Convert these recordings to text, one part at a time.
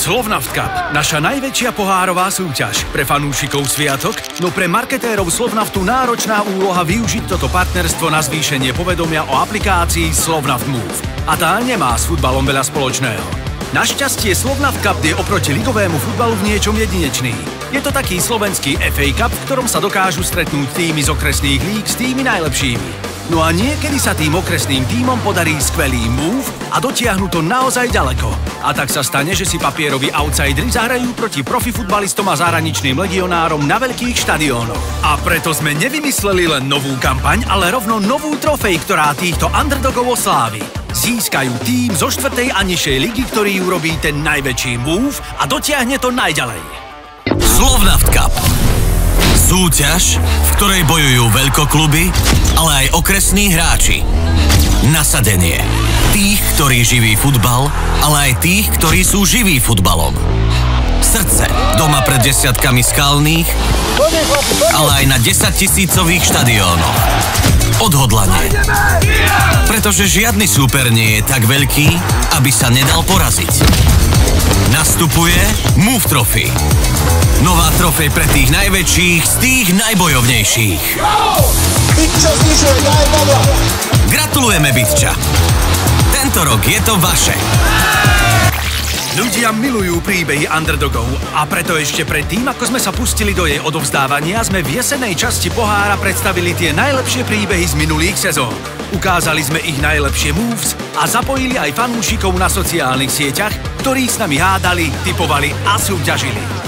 Slovnaft Cup, naša najväčšia pohárová súťaž. Pre fanúšikov sviatok, no pre marketérov Slovnaftu náročná úloha využiť toto partnerstvo na zvýšenie povedomia o aplikácii Slovnaft Move. A tá nemá s futbalom veľa spoločného. Našťastie Slovnaft Cup je oproti ligovému futbalu v niečom jedinečný. Je to taký slovenský FA Cup, v ktorom sa dokážu stretnúť týmy z okresných líg s tými najlepšími. No a niekedy sa tým okresným tímom podarí skvelý move a dotiahnu to naozaj ďaleko. A tak sa stane, že si papieroví outsideri zahrajú proti profi futbalistom a zahraničným legionárom na veľkých štadiónoch. A preto sme nevymysleli len novú kampaň, ale rovno novú trofej, ktorá týchto underdogov oslávi. Získajú tým zo 4. a nižšej ligy, ktorý urobí ten najväčší move a dotiahne to najďalej. Slovnaft Cup. Súťaž, v ktorej bojujú veľkokluby, ale aj okresní hráči. Nasadenie. Tých, ktorí živí futbal, ale aj tých, ktorí sú živí futbalom. Srdce doma pred desiatkami skalných, ale aj na 10 000-tisícových štadiónoch. Odhodlanie. Pretože žiadny súper nie je tak veľký, aby sa nedal poraziť. Nastupuje Move Trophy. Nová trofej pre tých najväčších z tých najbojovnejších. Gratulujeme, Bytča. Tento rok je to vaše. Ľudia milujú príbehy underdogov a preto ešte predtým, ako sme sa pustili do jej odovzdávania, sme v jesennej časti pohára predstavili tie najlepšie príbehy z minulých sezón. Ukázali sme ich najlepšie moves a zapojili aj fanúšikov na sociálnych sieťach, ktorí s nami hádali, tipovali a súťažili.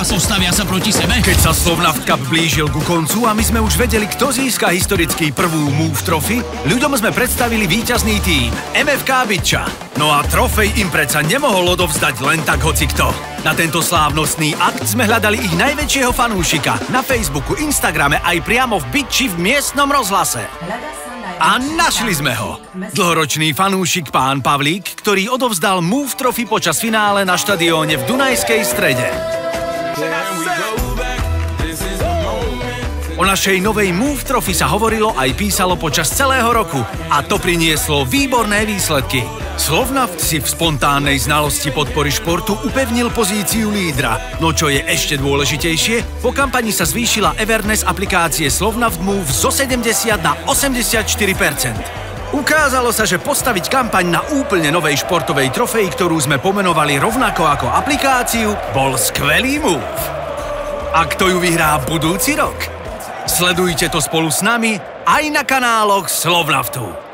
Postavia sa proti sebe. Keď sa Slovnaft Cup blížil ku koncu a my sme už vedeli, kto získa historicky prvú Move Trophy, ľuďom sme predstavili víťazný tím MFK Bytča. No a trofej im predsa nemohol odovzdať len tak hocikto. Na tento slávnostný akt sme hľadali ich najväčšieho fanúšika na Facebooku, Instagrame aj priamo v Bytči v miestnom rozhlase. A našli sme ho. Dlhoročný fanúšik pán Pavlík, ktorý odovzdal Move Trophy počas finále na štadióne v Dunajskej Strede. O našej novej Move Trophy sa hovorilo aj písalo počas celého roku a to prinieslo výborné výsledky. Slovnaft si v spontánnej znalosti podpory športu upevnil pozíciu lídra, no čo je ešte dôležitejšie, po kampani sa zvýšila awareness aplikácie Slovnaft Move zo 70 na 84%. Ukázalo sa, že postaviť kampaň na úplne novej športovej trofeji, ktorú sme pomenovali rovnako ako aplikáciu, bol skvelý move. A kto ju vyhrá budúci rok? Sledujte to spolu s nami aj na kanáloch Slovnaftu.